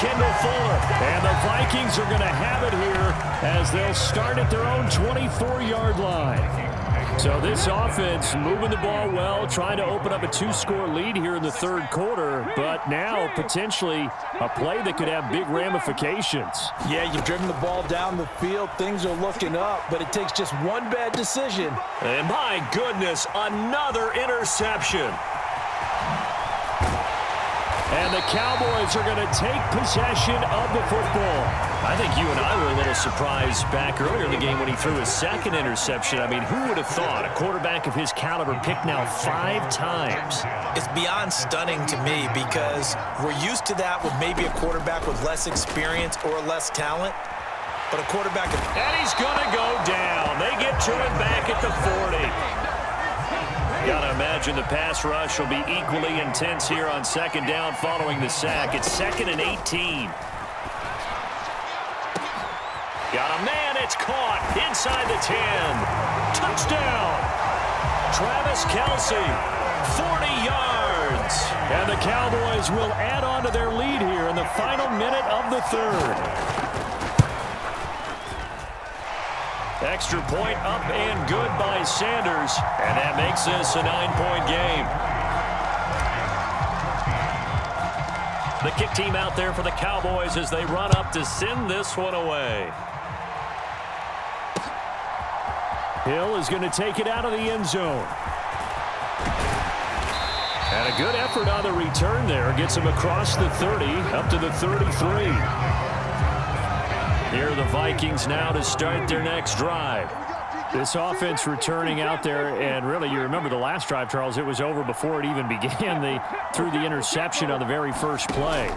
Kendall Fuller. And the Vikings are going to have it here as they'll start at their own 24-yard line. So this offense moving the ball well, trying to open up a 2-score lead here in the third quarter, but now potentially a play that could have big ramifications. Yeah, you've driven the ball down the field. Things are looking up, but it takes just one bad decision. And my goodness, another interception. And the Cowboys are going to take possession of the football. I think you and I were a little surprised back earlier in the game when he threw his second interception. I mean, who would have thought a quarterback of his caliber picked now 5 times? It's beyond stunning to me because we're used to that with maybe a quarterback with less experience or less talent. But a quarterback... And he's going to go down. They get to him back at the 40. Got to imagine the pass rush will be equally intense here on second down following the sack. It's 2nd and 18. Got a man, it's caught inside the 10. Touchdown. Travis Kelce, 40 yards. And the Cowboys will add on to their lead here in the final minute of the third. Extra point up and good by Sanders. And that makes this a 9-point game. The kick team out there for the Cowboys as they run up to send this one away. Hill is going to take it out of the end zone. And a good effort on the return there. Gets him across the 30, up to the 33. Here are the Vikings now to start their next drive. This offense returning out there, and really, you remember the last drive, Charles, it was over before it even began. They threw the interception on the very first play.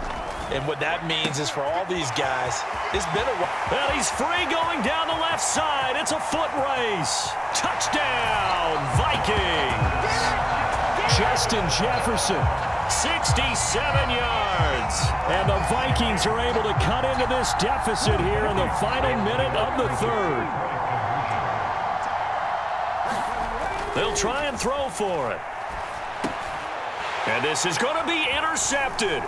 And what that means is for all these guys, it's been a while. Well, he's free going down the left side. It's a foot race. Touchdown, Vikings. Justin Jefferson, 67 yards. And the Vikings are able to cut into this deficit here in the final minute of the third. They'll try and throw for it. And this is going to be intercepted.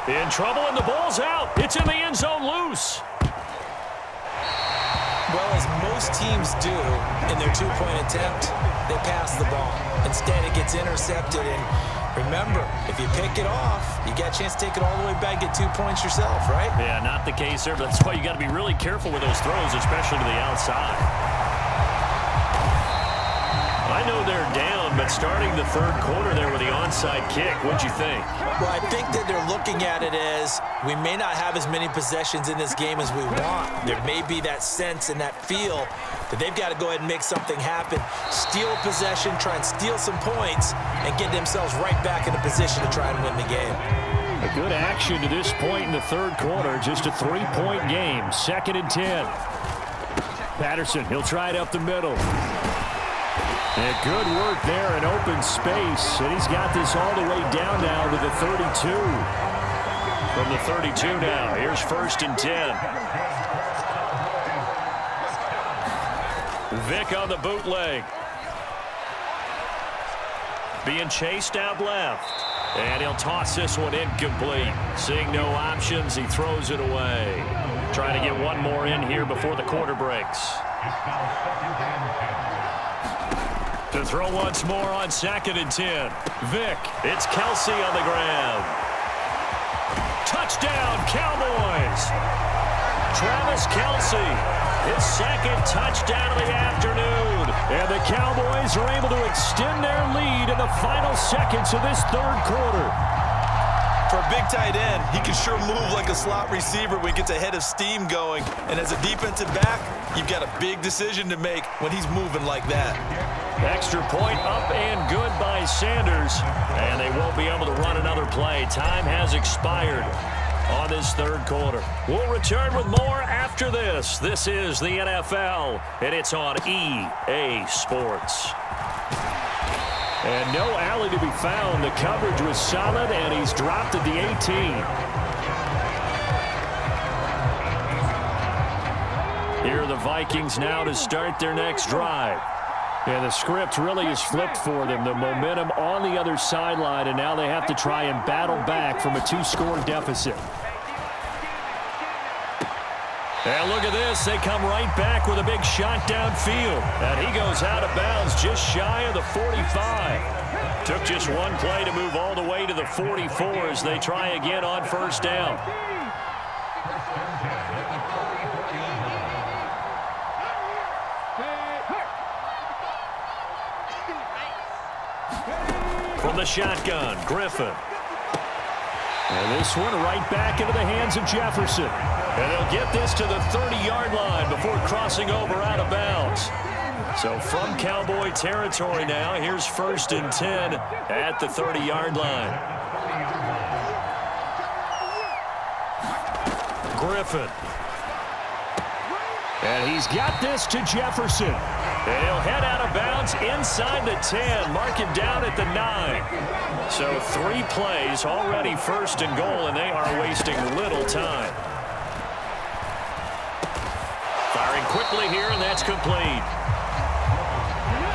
In trouble, and the ball's out. It's in the end zone loose. Well, as most teams do in their two-point attempt, they pass the ball. Instead, it gets intercepted. And remember, if you pick it off, you got a chance to take it all the way back, get 2 points yourself, right? Yeah, not the case there. But that's why you got to be really careful with those throws, especially to the outside. I know they're down, but starting the third quarter there with the onside kick, what'd you think? Well, I think that they're looking at it as we may not have as many possessions in this game as we want. There may be that sense and that feel that they've got to go ahead and make something happen, steal a possession, try and steal some points, and get themselves right back in a position to try and win the game. A good action to this point in the third quarter, just a 3-point game, 2nd and 10. Patterson, he'll try it up the middle. And good work there in open space. And he's got this all the way down now to the 32. From the 32 now, here's 1st and 10. Vick on the bootleg. Being chased out left. And he'll toss this one incomplete. Seeing no options, he throws it away. Trying to get one more in here before the quarter breaks. To throw once more on 2nd and 10. Vick, it's Kelce on the ground. Touchdown, Cowboys. Travis Kelce, his 2nd touchdown of the afternoon. And the Cowboys are able to extend their lead in the final seconds of this third quarter. For a big tight end, he can sure move like a slot receiver when he gets a head of steam going. And as a defensive back, you've got a big decision to make when he's moving like that. Extra point up and good by Sanders. And they won't be able to run another play. Time has expired on this third quarter. We'll return with more after this. This is the NFL, and it's on EA Sports. And no alley to be found. The coverage was solid, and he's dropped at the 18. Here are the Vikings now to start their next drive. And the script really is flipped for them. The momentum on the other sideline, and now they have to try and battle back from a 2-score deficit. And look at this. They come right back with a big shot downfield. And he goes out of bounds just shy of the 45. Took just one play to move all the way to the 44 as they try again on first down. From the shotgun, Griffin. And this one right back into the hands of Jefferson. And they'll get this to the 30-yard line before crossing over out of bounds. So from Cowboy territory now, here's 1st and 10 at the 30-yard line. Griffin. And he's got this to Jefferson. And he'll head out of bounds inside the 10, mark him down at the 9. So 3 plays, already 1st and goal, and they are wasting little time. Firing quickly here, and that's complete.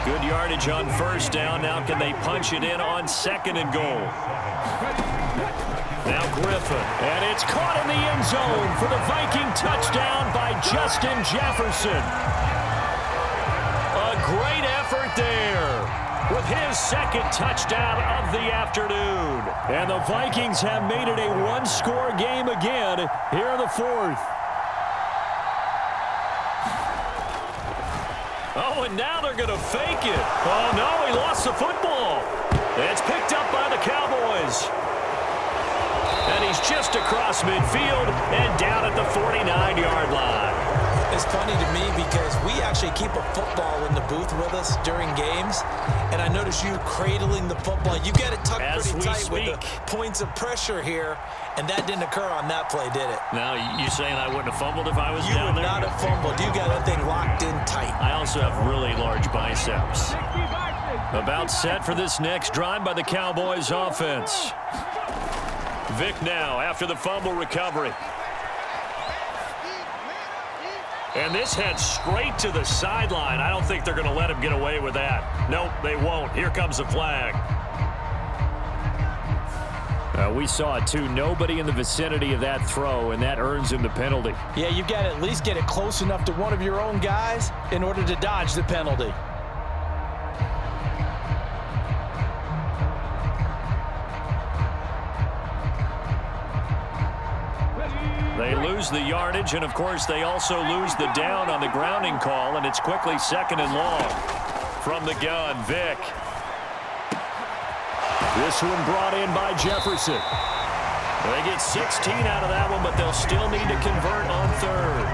Good yardage on first down. Now can they punch it in on 2nd and goal? Now Griffin, and it's caught in the end zone for the Viking touchdown by Justin Jefferson. A great effort there with his 2nd touchdown of the afternoon. And the Vikings have made it a one-score game again here in the 4th. Oh, and now they're going to fake it. Oh, no, he lost the football. It's picked up by the Cowboys. And he's just across midfield and down at the 49-yard line. It's funny to me because we actually keep a football in the booth with us during games, and I notice you cradling the football. You got it tucked pretty tight with the points of pressure here, and that didn't occur on that play, did it? Now, you saying I wouldn't have fumbled if I was down there? You would not have fumbled. You got that thing locked in tight. I also have really large biceps. About set for this next drive by the Cowboys offense. Vic now after the fumble recovery. And this heads straight to the sideline. I don't think they're going to let him get away with that. Nope, they won't. Here comes the flag. We saw it too. Nobody in the vicinity of that throw, and that earns him the penalty. Yeah, you've got to at least get it close enough to one of your own guys in order to dodge the penalty. They lose the yardage, and of course they also lose the down on the grounding call, and it's quickly 2nd and long. From the gun, Vic. This one brought in by Jefferson. They get 16 out of that one, but they'll still need to convert on 3rd.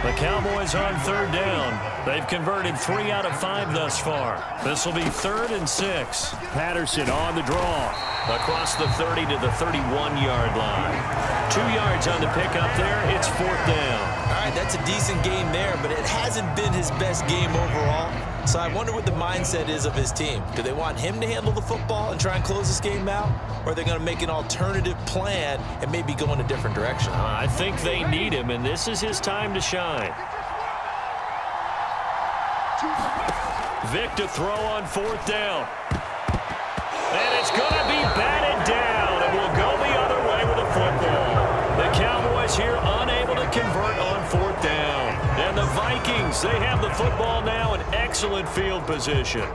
The Cowboys on 3rd down. They've converted 3 out of 5 thus far. This will be 3rd and 6. Patterson on the draw. Across the 30 to the 31-yard line. 2 yards on the pickup there. It's 4th down. All right, that's a decent game there, but it hasn't been his best game overall. So I wonder what the mindset is of his team. Do they want him to handle the football and try and close this game out? Or are they going to make an alternative plan and maybe go in a different direction? I think they need him, and this is his time to shine. Vic to throw on 4th down. And it's going to be batted down, and we'll go the other way with the football. The Cowboys here unable to convert on 4th down. And the Vikings, they have the football now in excellent field position.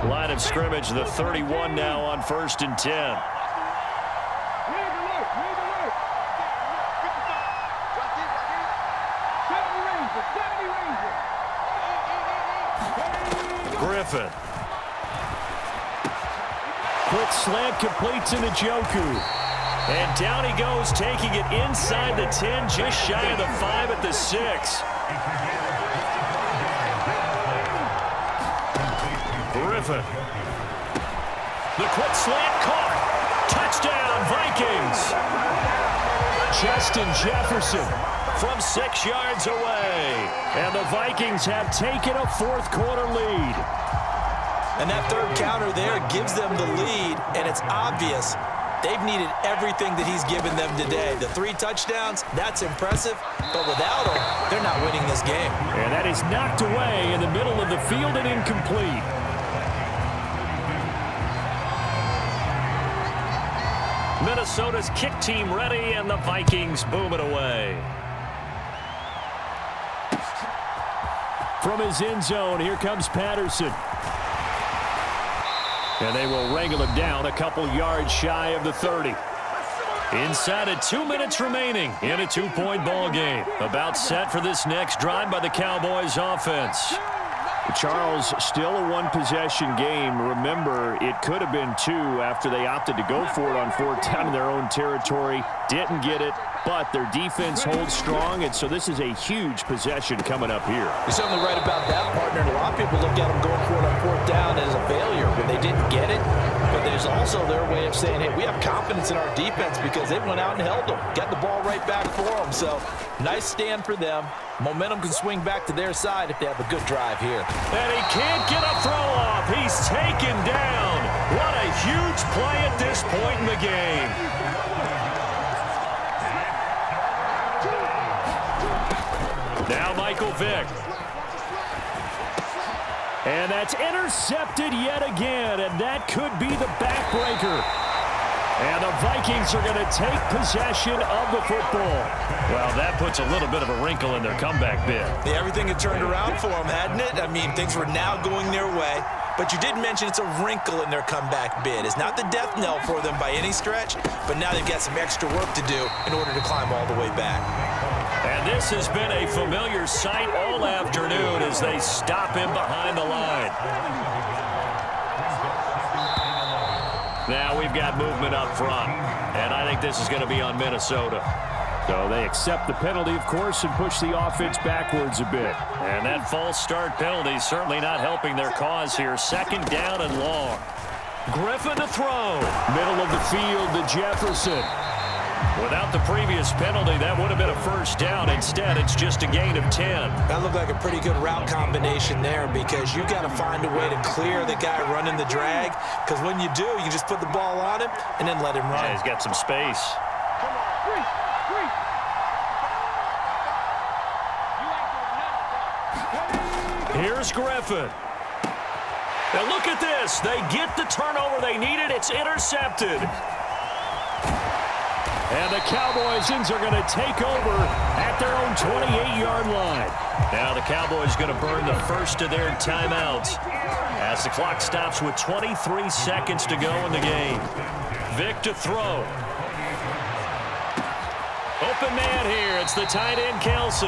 Line of scrimmage, the 31 now on 1st and 10. Griffin. Quick slant complete to Njoku. And down he goes, taking it inside the 10, just shy of the 5 at the 6. Griffin. The quick slant caught. Touchdown, Vikings. Justin Jefferson from 6 yards away. And the Vikings have taken a 4th quarter lead. And that 3rd counter there gives them the lead, and it's obvious they've needed everything that he's given them today. The 3 touchdowns, that's impressive, but without him, they're not winning this game. And that is knocked away in the middle of the field and incomplete. Minnesota's kick team ready, and the Vikings boom it away. From his end zone, here comes Patterson. And they will wrangle him down a couple yards shy of the 30. Inside of 2 minutes remaining in a 2-point ball game. About set for this next drive by the Cowboys offense. Charles, still a one-possession game. Remember, it could have been two after they opted to go for it on fourth down in their own territory. Didn't get it, but their defense holds strong, and so this is a huge possession coming up here. You're certainly right about that, partner. And a lot of people look at them going for it on fourth down as a failure when they didn't get it. But there's also their way of saying, hey, we have confidence in our defense because they went out and held them. Got the ball right back for them. So nice stand for them. Momentum can swing back to their side if they have a good drive here. And he can't get a throw off. He's taken down. What a huge play at this point in the game. Now Michael Vick. And that's intercepted yet again, and that could be the backbreaker. And the Vikings are going to take possession of the football. Well, that puts a little bit of a wrinkle in their comeback bid. Yeah, everything had turned around for them, hadn't it? I mean, things were now going their way. But you did mention it's a wrinkle in their comeback bid. It's not the death knell for them by any stretch, but now they've got some extra work to do in order to climb all the way back. And this has been a familiar sight all afternoon as they stop him behind the line. Now we've got movement up front, and I think this is going to be on Minnesota. So they accept the penalty, of course, and push the offense backwards a bit. And that false start penalty is certainly not helping their cause here. Second down and long. Griffin to throw. Middle of the field to Jefferson. Without the previous penalty, that would have been a first down. Instead, it's just a gain of 10. That looked like a pretty good route combination there because you've got to find a way to clear the guy running the drag. Because when you do, you just put the ball on him and then let him run. Yeah, he's got some space. Here's Griffin. Now look at this. They get the turnover they needed. It's intercepted. And the Cowboys are going to take over at their own 28-yard line. Now the Cowboys going to burn the first of their timeouts as the clock stops with 23 seconds to go in the game. Vick to throw. Open man here. It's the tight end, Kelsey.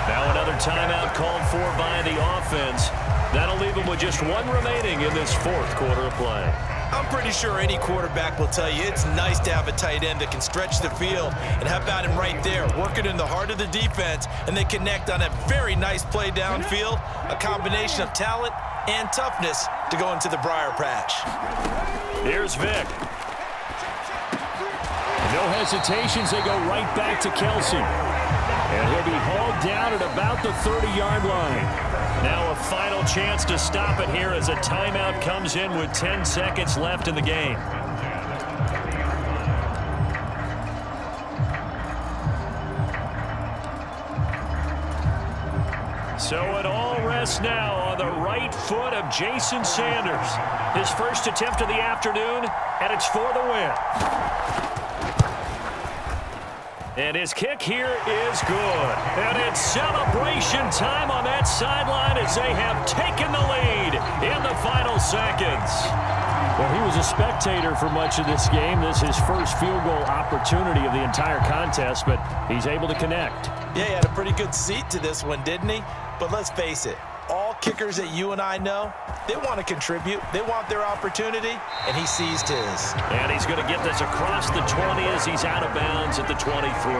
Now another timeout called for by the offense. That'll leave them with just one remaining in this fourth quarter of play. I'm pretty sure any quarterback will tell you it's nice to have a tight end that can stretch the field. And how about him right there, working in the heart of the defense, and they connect on a very nice play downfield, a combination of talent and toughness to go into the briar patch. Here's Vick. No hesitations, they go right back to Kelsey. And he'll be hauled down at about the 30-yard line. Now a final chance to stop it here as a timeout comes in with 10 seconds left in the game. So it all rests now on the right foot of Jason Sanders. His first attempt of the afternoon, and it's for the win. And his kick here is good. And it's celebration time on that sideline as they have taken the lead in the final seconds. Well, he was a spectator for much of this game. This is his first field goal opportunity of the entire contest, but he's able to connect. Yeah, he had a pretty good seat to this one, didn't he? But let's face it, all kickers that you and I know, they want to contribute. They want their opportunity, and he seized his. And he's going to get this across the 20 as he's out of bounds at the 23.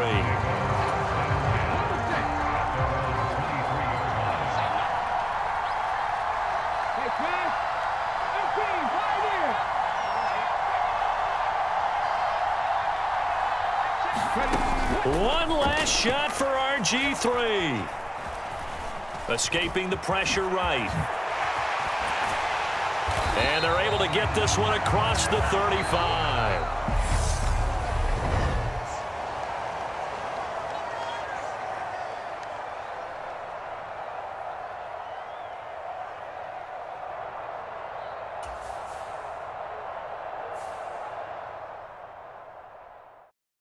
One last shot for RG3. Escaping the pressure right. And they're able to get this one across the 35.